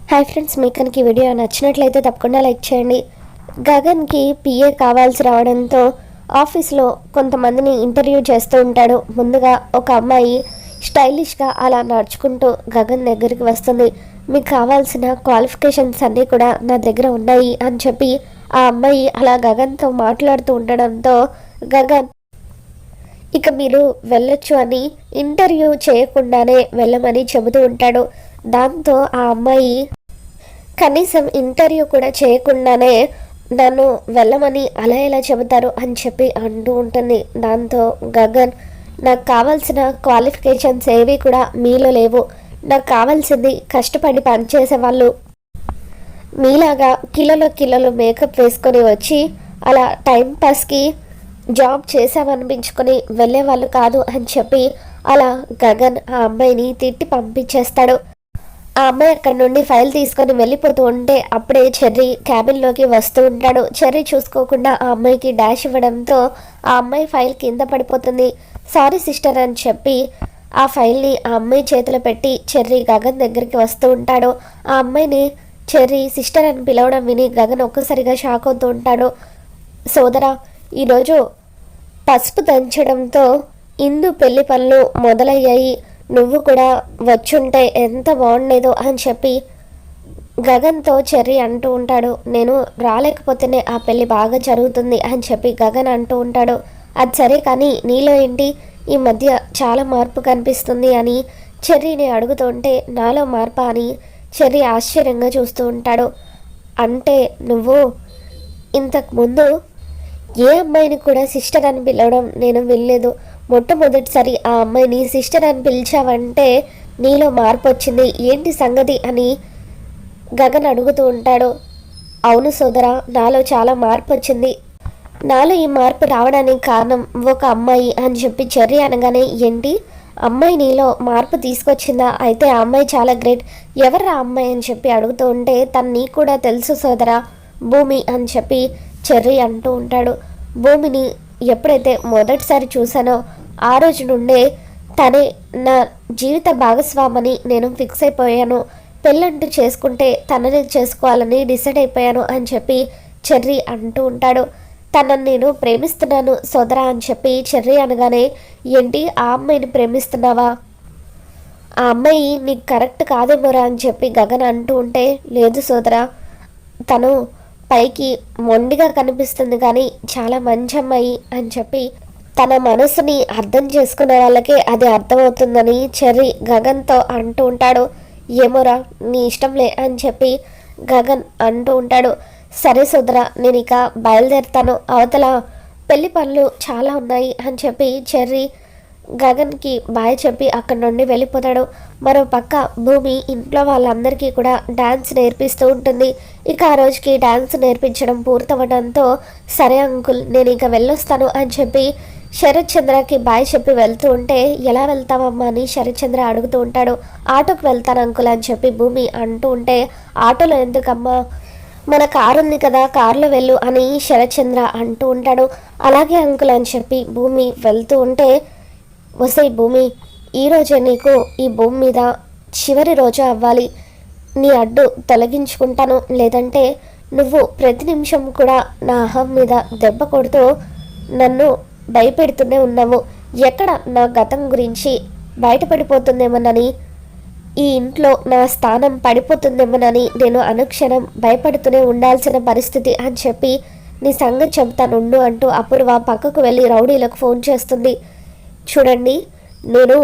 Hi friends, మీకు కనుక ఈ వీడియో నచ్చినట్లయితే తప్పకుండా లైక్ చేయండి. గగన్కి పిఏ కావాల్సి రావడంతో ఆఫీస్లో కొంతమందిని ఇంటర్వ్యూ చేస్తూ ఉంటాడు. ముందుగా ఒక అమ్మాయి స్టైలిష్గా అలా నడుచుకుంటూ గగన్ దగ్గరికి వస్తుంది. మీకు కావాల్సిన క్వాలిఫికేషన్స్ అన్నీ కూడా నా దగ్గర ఉన్నాయి అని చెప్పి ఆ అమ్మాయి అలా గగన్తో మాట్లాడుతూ ఉండడంతో గగన్ ఇక మీరు వెళ్ళొచ్చు అని ఇంటర్వ్యూ చేయకుండానే వెళ్ళమని చెబుతూ ఉంటాడు. దాంతో ఆ అమ్మాయి కనీసం ఇంటర్వ్యూ కూడా చేయకుండానే నన్ను వెళ్ళమని అలా ఎలా చెబుతారు అని చెప్పి అంటూ ఉంటుంది. దాంతో గగన్, నాకు కావాల్సిన క్వాలిఫికేషన్స్ ఏవి కూడా మీలో లేవు. నాకు కావాల్సింది కష్టపడి పనిచేసే వాళ్ళు. మీలాగా కిలోలు మేకప్ వేసుకొని వచ్చి అలా టైంపాస్కి జాబ్ చేసామనిపించుకొని వెళ్ళేవాళ్ళు కాదు అని చెప్పి అలా గగన్ ఆ అమ్మాయిని తిట్టి పంపించేస్తాడు. ఆ అమ్మాయి అక్కడ నుండి ఫైల్ తీసుకొని వెళ్ళిపోతూ ఉంటే అప్పుడే చెర్రీ క్యాబిన్లోకి వస్తూ ఉంటాడు. చెర్రీ చూసుకోకుండా ఆ అమ్మాయికి డాష్ ఇవ్వడంతో ఆ అమ్మాయి ఫైల్ కింద పడిపోతుంది. సారీ సిస్టర్ అని చెప్పి ఆ ఫైల్ని ఆ అమ్మాయి చేతిలో పెట్టి చెర్రీ గగన్ దగ్గరికి వస్తూ ఉంటాడు. ఆ అమ్మాయిని చెర్రీ సిస్టర్ అని పిలవడం విని గగన్ ఒక్కసారిగా షాక్ అవుతూ ఉంటాడు. సోదరా, ఈరోజు పసుపు దంచడంతో ఇందు పెళ్లి పనులు మొదలయ్యాయి. నువ్వు కూడా వచ్చుంటే ఎంత బాగుండేదో అని చెప్పి గగన్తో చెర్రీ అంటూ ఉంటాడు. నేను రాలేకపోతేనే ఆ పెళ్ళి బాగా జరుగుతుంది అని చెప్పి గగన్ అంటూ ఉంటాడు. అది సరే, కానీ నీలో ఏంటి ఈ మధ్య చాలా మార్పు కనిపిస్తుంది అని చెర్రీని అడుగుతుంటే నాలో మార్పా అని చెర్రీ ఆశ్చర్యంగా చూస్తూ ఉంటాడు. అంటే నువ్వు ఇంతకుముందు ఏ అమ్మాయిని కూడా సిస్టర్ అని పిలవడం నేను వినలేదు. మొట్టమొదటిసారి ఆ అమ్మాయిని సిస్టర్ అని పిలిచావంటే నీలో మార్పు వచ్చింది, ఏంటి సంగతి అని గగన్ అడుగుతూ ఉంటాడు. అవును సోదరా, నాలో చాలా మార్పు వచ్చింది. నాలో ఈ మార్పు రావడానికి కారణం ఒక అమ్మాయి అని చెప్పి చెర్రీ అనగానే, ఏంటి అమ్మాయి నీలో మార్పు తీసుకొచ్చిందా? అయితే ఆ అమ్మాయి చాలా గ్రేట్. ఎవరు ఆ అమ్మాయి అని చెప్పి అడుగుతూ ఉంటే, తను నీకు కూడా తెలుసు సోదరా, భూమి అని చెప్పి చెర్రీ అంటూ ఉంటాడు. భూమిని ఎప్పుడైతే మొదటిసారి చూసానో ఆ రోజు నుండే తనే నా జీవిత భాగస్వామని నేను ఫిక్స్ అయిపోయాను. పెళ్ళంటూ చేసుకుంటే తనని చేసుకోవాలని డిసైడ్ అయిపోయాను అని చెప్పి చెర్రీ అంటూ ఉంటాడు. తనని నేను ప్రేమిస్తున్నాను సోదరా అని చెప్పి చెర్రీ అనగానే, ఏంటి ఆ అమ్మాయిని ప్రేమిస్తున్నావా? ఆ అమ్మాయి నీకు కరెక్ట్ కాదేమోరా అని చెప్పి గగన్ అంటూ ఉంటే, లేదు సోదరా, తను పైకి మొండిగా కనిపిస్తుంది కానీ చాలా మంచి అమ్మాయి అని చెప్పి తన మనసుని అర్థం చేసుకునే వాళ్ళకే అది అర్థమవుతుందని చెర్రీ గగన్తో అంటూ ఉంటాడు. ఏమోరా, నీ ఇష్టంలే అని చెప్పి గగన్ అంటూ ఉంటాడు. సరే సోదరా, నేను ఇక బయలుదేరుతాను, అవతల పెళ్లి పనులు చాలా ఉన్నాయి అని చెప్పి చెర్రీ గగన్కి బాయ్ చెప్పి అక్కడి నుండి వెళ్ళిపోతాడు. మరో పక్క భూమి ఇంట్లో వాళ్ళందరికీ కూడా డ్యాన్స్ నేర్పిస్తూ ఉంటుంది. ఇక ఆ రోజుకి డ్యాన్స్ నేర్పించడం పూర్తవడంతో, సరే అంకుల్, నేను ఇక వెళ్ళొస్తాను అని చెప్పి శరత్ చంద్రకి బాయ్ చెప్పి వెళ్తూ ఉంటే, ఎలా వెళ్తావమ్మా అని శరత్ చంద్ర అడుగుతూ ఉంటాడు. ఆటోకి వెళ్తాను అంకుల్ అని చెప్పి భూమి అంటూ ఉంటే, ఆటోలో ఎందుకమ్మా, మన కారు ఉంది కదా, కారులో వెళ్ళు అని శరత్ చంద్ర అంటూ ఉంటాడు. అలాగే అంకుల్ అని చెప్పి భూమి వెళ్తూ ఉంటే, వసే భూమి, ఈరోజే నీకు ఈ భూమి మీద చివరి రోజు అవ్వాలి. నీ అడ్డు తొలగించుకుంటాను, లేదంటే నువ్వు ప్రతి నిమిషం కూడా నా అహం మీద దెబ్బ కొడుతూ నన్ను భయపెడుతూనే ఉన్నావు. ఎక్కడ నా గతం గురించి బయటపడిపోతుందేమోనని, ఈ ఇంట్లో నా స్థానం పడిపోతుందేమోనని నేను అనుక్షణం భయపడుతూనే ఉండాల్సిన పరిస్థితి అని చెప్పి నీ సంగతి చెబుతానుండు అంటూ అపూర్వ పక్కకు వెళ్ళి రౌడీలకు ఫోన్ చేస్తుంది. చూడండి, నేను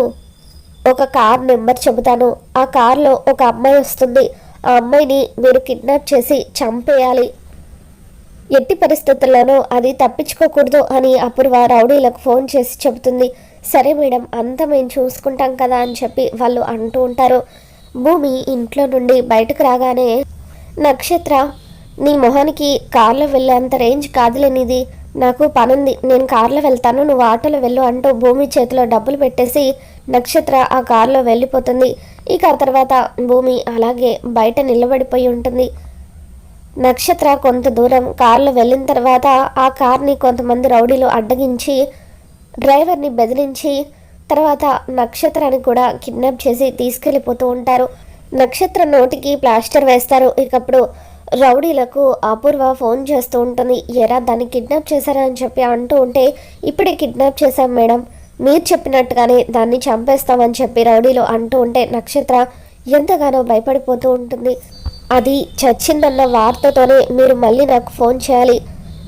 ఒక కార్ నెంబర్ చెబుతాను, ఆ కార్లో ఒక అమ్మాయి వస్తుంది, ఆ అమ్మాయిని మీరు కిడ్నాప్ చేసి చంపేయాలి, ఎట్టి పరిస్థితుల్లోనూ అది తప్పించుకోకూడదు అని అపూర్వ రౌడీలకు ఫోన్ చేసి చెబుతుంది. సరే మేడం, అంతా మేము చూసుకుంటాం కదా అని చెప్పి వాళ్ళు అంటూ ఉంటారు. భూమి ఇంట్లో నుండి బయటకు రాగానే, నక్షత్ర, నీ మొహానికి కార్లో వెళ్ళేంత రేంజ్ కాదులేనిది, నాకు పనుంది, నేను కార్లో వెళ్తాను, నువ్వు ఆటోలో వెళ్ళు అంటూ భూమి చేతిలో డబ్బులు పెట్టేసి నక్షత్ర ఆ కార్లో వెళ్ళిపోతుంది. ఇక ఆ తర్వాత భూమి అలాగే బయట నిలబడిపోయి ఉంటుంది. నక్షత్ర కొంత దూరం కార్లో వెళ్ళిన తర్వాత ఆ కార్ని కొంతమంది రౌడీలు అడ్డగించి డ్రైవర్ని బెదిరించి తర్వాత నక్షత్రాన్ని కూడా కిడ్నాప్ చేసి తీసుకెళ్ళిపోతూ ఉంటారు. నక్షత్ర నోటికి ప్లాస్టర్ వేస్తారు. ఇకప్పుడు రౌడీలకు అపూర్వ ఫోన్ చేస్తూ ఉంటుంది. ఎరా దాన్ని కిడ్నాప్ చేశారా అని చెప్పి అంటూ ఉంటే, ఇప్పుడే కిడ్నాప్ చేశాం మేడం, మీరు చెప్పినట్టుగానే దాన్ని చంపేస్తామని చెప్పి రౌడీలు అంటూ ఉంటే నక్షత్ర ఎంతగానో భయపడిపోతూ ఉంటుంది. అది చచ్చిందన్న వార్తతోనే మీరు మళ్ళీ నాకు ఫోన్ చేయాలి.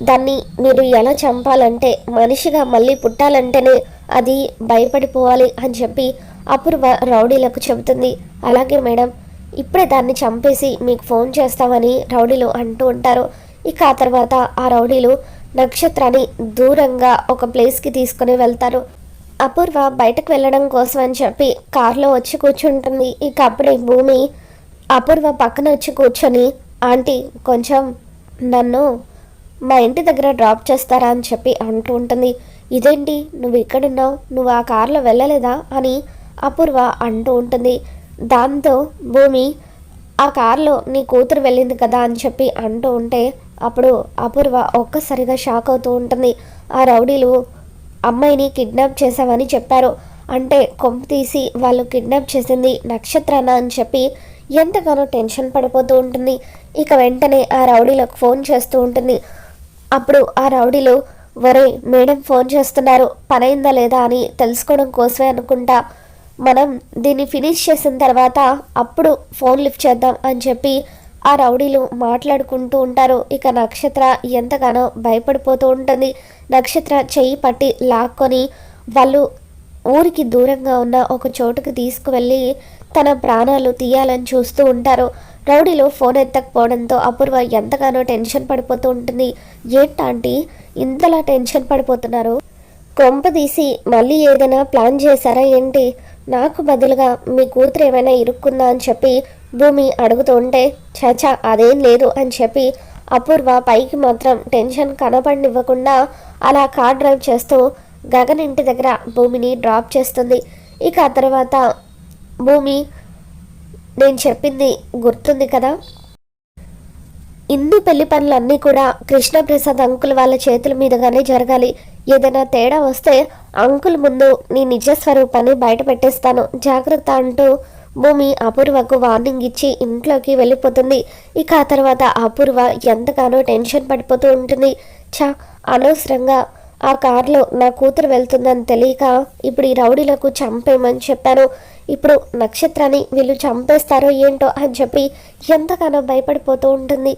దాన్ని మీరు ఎలా చంపాలంటే, మనిషిగా మళ్ళీ పుట్టాలంటేనే అది భయపడిపోవాలి అని చెప్పి అపూర్వ రౌడీలకు చెబుతుంది. అలాగే మేడం, ఇప్పుడే దాన్ని చంపేసి మీకు ఫోన్ చేస్తామని రౌడీలు అంటూ ఉంటారు. ఇక ఆ తర్వాత ఆ రౌడీలు నక్షత్రాన్ని దూరంగా ఒక ప్లేస్కి తీసుకుని వెళ్తారు. అపూర్వ బయటకు వెళ్ళడం కోసం అని చెప్పి కారులో వచ్చి కూర్చుంటుంది. ఇక అప్పుడే భూమి అపూర్వ పక్కన వచ్చి కూర్చొని, ఆంటీ కొంచెం నన్ను మా ఇంటి దగ్గర డ్రాప్ చేస్తారా అని చెప్పి అంటూ ఉంటుంది. ఇదేంటి నువ్వు ఇక్కడున్నావు, నువ్వు ఆ కారులో వెళ్ళలేదా అని అపూర్వ అంటూ ఉంటుంది. దాంతో భూమి ఆ కారులో నీ కూతురు వెళ్ళింది కదా అని చెప్పి అంటూ ఉంటే అప్పుడు అపూర్వ ఒక్కసారిగా షాక్ అవుతూ ఉంటుంది. ఆ రౌడీలు అమ్మాయిని కిడ్నాప్ చేశామని చెప్పారు, అంటే కొంప తీసి వాళ్ళు కిడ్నాప్ చేసింది నక్షత్రాన అని చెప్పి ఎంతగానో టెన్షన్ పడిపోతూ ఉంటుంది. ఇక వెంటనే ఆ రౌడీలకు ఫోన్ చేస్తూ ఉంటుంది. అప్పుడు ఆ రౌడీలు, ఒరే మేడం ఫోన్ చేస్తున్నారు, పనైందా లేదా అని తెలుసుకోవడం కోసమే అనుకుంటా, మనం దీన్ని ఫినిష్ చేసిన తర్వాత అప్పుడు ఫోన్ లిఫ్ట్ చేద్దాం అని చెప్పి ఆ రౌడీలు మాట్లాడుకుంటూ ఉంటారు. ఇక నక్షత్ర ఎంతగానో భయపడిపోతూ ఉంటుంది. నక్షత్ర చెయ్యి పట్టి లాక్కొని వాళ్ళు ఊరికి దూరంగా ఉన్న ఒక చోటుకు తీసుకువెళ్ళి తన ప్రాణాలు తీయాలని చూస్తూ ఉంటారు. రౌడీలో ఫోన్ ఎత్తకపోవడంతో అపూర్వ ఎంతగానో టెన్షన్ పడిపోతూ ఉంటుంది. ఏంటంటే ఇంతలా టెన్షన్ పడిపోతున్నారు, కొంప తీసి మళ్ళీ ఏదైనా ప్లాన్ చేశారా ఏంటి, నాకు బదులుగా మీ కూతురు ఏమైనా ఇరుక్కుందా అని చెప్పి భూమి అడుగుతూ ఉంటే, చాచా అదేం లేదు అని చెప్పి అపూర్వ పైకి మాత్రం టెన్షన్ కనపడినివ్వకుండా అలా కార్ డ్రైవ్ చేస్తూ గగన్ ఇంటి దగ్గర భూమిని డ్రాప్ చేస్తుంది. ఇక ఆ తర్వాత భూమి, నేను చెప్పింది గుర్తుంది కదా, ఇందు పెళ్లి పనులన్నీ కూడా కృష్ణప్రసాద్ అంకుల్ వాళ్ళ చేతుల మీదుగానే జరగాలి. ఏదైనా తేడా వస్తే అంకుల్ ముందు నీ నిజ స్వరూపాన్ని బయట పెట్టేస్తాను, జాగ్రత్త అంటూ భూమి అపూర్వకు వార్నింగ్ ఇచ్చి ఇంట్లోకి వెళ్ళిపోతుంది. ఇక ఆ తర్వాత అపూర్వ ఎంతగానో టెన్షన్ పడిపోతూ ఉంటుంది. అనవసరంగా ఆ కారులో నా కూతురు వెళ్తుందని తెలియక ఇప్పుడు ఈ రౌడీలకు చంపేయమని చెప్పాను, ఇప్పుడు నక్షత్రాన్ని వీళ్ళు చంపేస్తారో ఏంటో అని చెప్పి ఎంతగానో భయపడిపోతూ ఉంటుంది.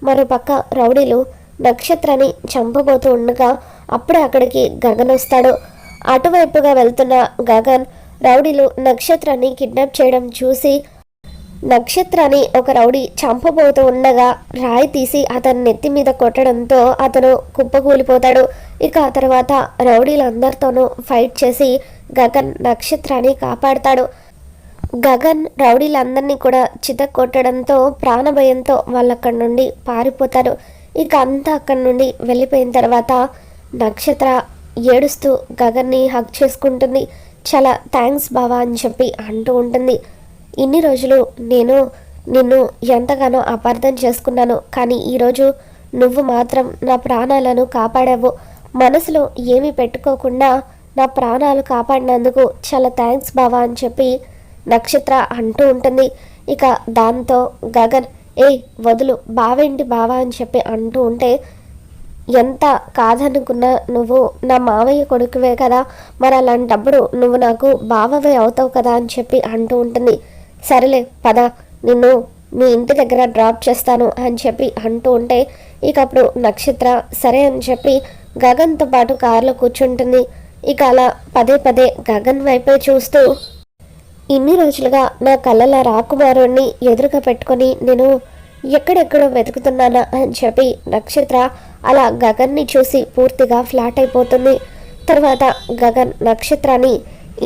మరోపక్క రౌడీలు నక్షత్రాన్ని చంపబోతూ ఉండగా అప్పుడే అక్కడికి గగన్ వస్తాడు. అటువైపుగా వెళ్తున్న గగన్ రౌడీలు నక్షత్రాన్ని కిడ్నాప్ చేయడం చూసి నక్షత్రాన్ని ఒక రౌడీ చంపబోతూ ఉండగా రాయి తీసి అతని నెత్తి మీద కొట్టడంతో అతను కుప్పకూలిపోతాడు. ఇక ఆ తర్వాత రౌడీలందరితోనూ ఫైట్ చేసి గగన్ నక్షత్రాన్ని కాపాడుతాడు. గగన్ రౌడీలందరినీ కూడా చితక్కొట్టడంతో ప్రాణభయంతో వాళ్ళు అక్కడి నుండి పారిపోతారు. ఇక అంతా అక్కడి నుండి వెళ్ళిపోయిన తర్వాత నక్షత్ర ఏడుస్తూ గగన్ని హగ్ చేసుకుంటుంది. చాలా థ్యాంక్స్ బావా అని చెప్పి అంటూ ఉంటుంది. ఇన్ని రోజులు నేను నిన్ను ఎంతగానో అపార్థం చేసుకున్నాను, కానీ ఈరోజు నువ్వు మాత్రం నా ప్రాణాలను కాపాడావు, మనసులో ఏమీ పెట్టుకోకుండా నా ప్రాణాలు కాపాడినందుకు చాలా థ్యాంక్స్ బావా అని చెప్పి నక్షత్ర అంటూ ఉంటుంది. ఇక దాంతో గగన్, ఏయ్ వదులు బావేంటి బావా అని చెప్పి అంటూ ఉంటే, ఎంత కాదనుకున్నా నువ్వు నా మావయ్య కొడుకువే కదా, మరి అలాంటప్పుడు నువ్వు నాకు బావవే అవుతావు కదా అని చెప్పి అంటూ ఉంటుంది. సరేలే పద, నిన్ను మీ ఇంటి దగ్గర డ్రాప్ చేస్తాను అని చెప్పి అంటూ ఉంటే ఇక అప్పుడు నక్షత్ర సరే అని చెప్పి గగన్తో పాటు కారులో కూర్చుంటుంది. ఇక అలా పదే పదే గగన్ వైపే చూస్తూ, ఇన్ని రోజులుగా నా కళ్ళల రాకుమారుణ్ణి ఎదురుగా పెట్టుకొని నేను ఎక్కడెక్కడో వెతుకుతున్నానా అని చెప్పి నక్షత్ర అలా గగన్ని చూసి పూర్తిగా ఫ్లాట్ అయిపోతుంది. తర్వాత గగన్ నక్షత్రాన్ని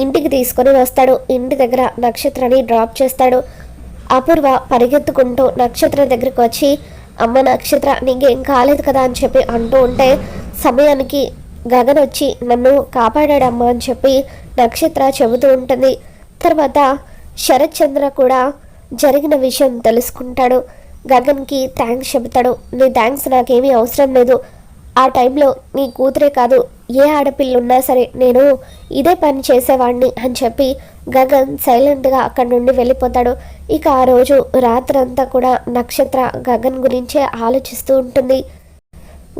ఇంటికి తీసుకొని వస్తాడు. ఇంటి దగ్గర నక్షత్రాన్ని డ్రాప్ చేస్తాడు. అపూర్వ పరిగెత్తుకుంటూ నక్షత్ర దగ్గరికి వచ్చి, అమ్మ నక్షత్ర నీకేం కాలేదు కదా అని చెప్పి అంటూ ఉంటే సమయానికి గగన్ వచ్చి నన్ను కాపాడాడమ్మా అని చెప్పి నక్షత్ర చెబుతూ ఉంటుంది. తర్వాత శరత్ చంద్ర కూడా జరిగిన విషయం తెలుసుకుంటాడు. గగన్కి థ్యాంక్స్ చెబుతాడు. నీ థ్యాంక్స్ నాకేమీ అవసరం లేదు, ఆ టైంలో నీ కూతురే కాదు, ఏ ఆడపిల్ల ఉన్నా సరే నేను ఇదే పని చేసేవాడిని అని చెప్పి గగన్ సైలెంట్గా అక్కడి నుండి వెళ్ళిపోతాడు. ఇక ఆ రోజు రాత్రంతా కూడా నక్షత్ర గగన్ గురించే ఆలోచిస్తూ ఉంటుంది.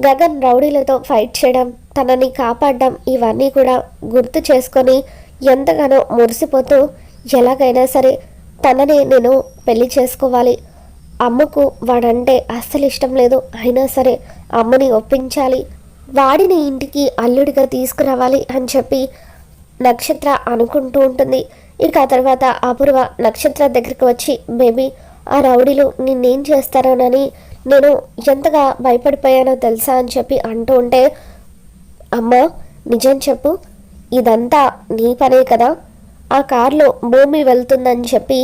గగన్ రౌడీలతో ఫైట్ చేయడం, తనని కాపాడడం ఇవన్నీ కూడా గుర్తు చేసుకొని ఎంతగానో మురిసిపోతూ ఎలాగైనా సరే తనని నేను పెళ్లి చేసుకోవాలి, అమ్మకు వాడంటే అస్సలు ఇష్టం లేదు, అయినా సరే అమ్మని ఒప్పించాలి, వాడిని ఇంటికి అల్లుడిగా తీసుకురావాలి అని చెప్పి నక్షత్ర అనుకుంటూ ఉంటుంది. ఇక ఆ తర్వాత అపూర్వ నక్షత్ర దగ్గరికి వచ్చి, బేబీ ఆ రౌడీలు నిన్నేం చేస్తారోనని నేను ఎంతగా భయపడిపోయానో తెలుసా అని చెప్పి అంటూ ఉంటే, అమ్మ నిజం చెప్పు, ఇదంతా నీ పనే కదా, ఆ కారులో భూమి వెళ్తుందని చెప్పి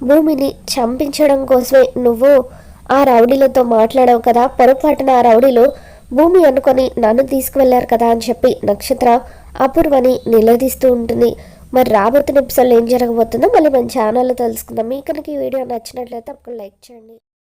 భూమిని చంపించడం కోసమే నువ్వు ఆ రౌడీలతో మాట్లాడావు కదా, పొరపాటున ఆ రౌడీలు భూమి అనుకొని నన్ను తీసుకువెళ్ళారు కదా అని చెప్పి నక్షత్ర అపూర్వని నిలదీస్తూ ఉంటుంది. మరి రాబోతున్న ఎపిసోడ్లో ఏం జరగబోతుందో మళ్ళీ మన ఛానల్లో తెలుసుకుందాం. మీకు కనుక ఈ వీడియో నచ్చినట్లయితే అప్పుడు లైక్ చేయండి.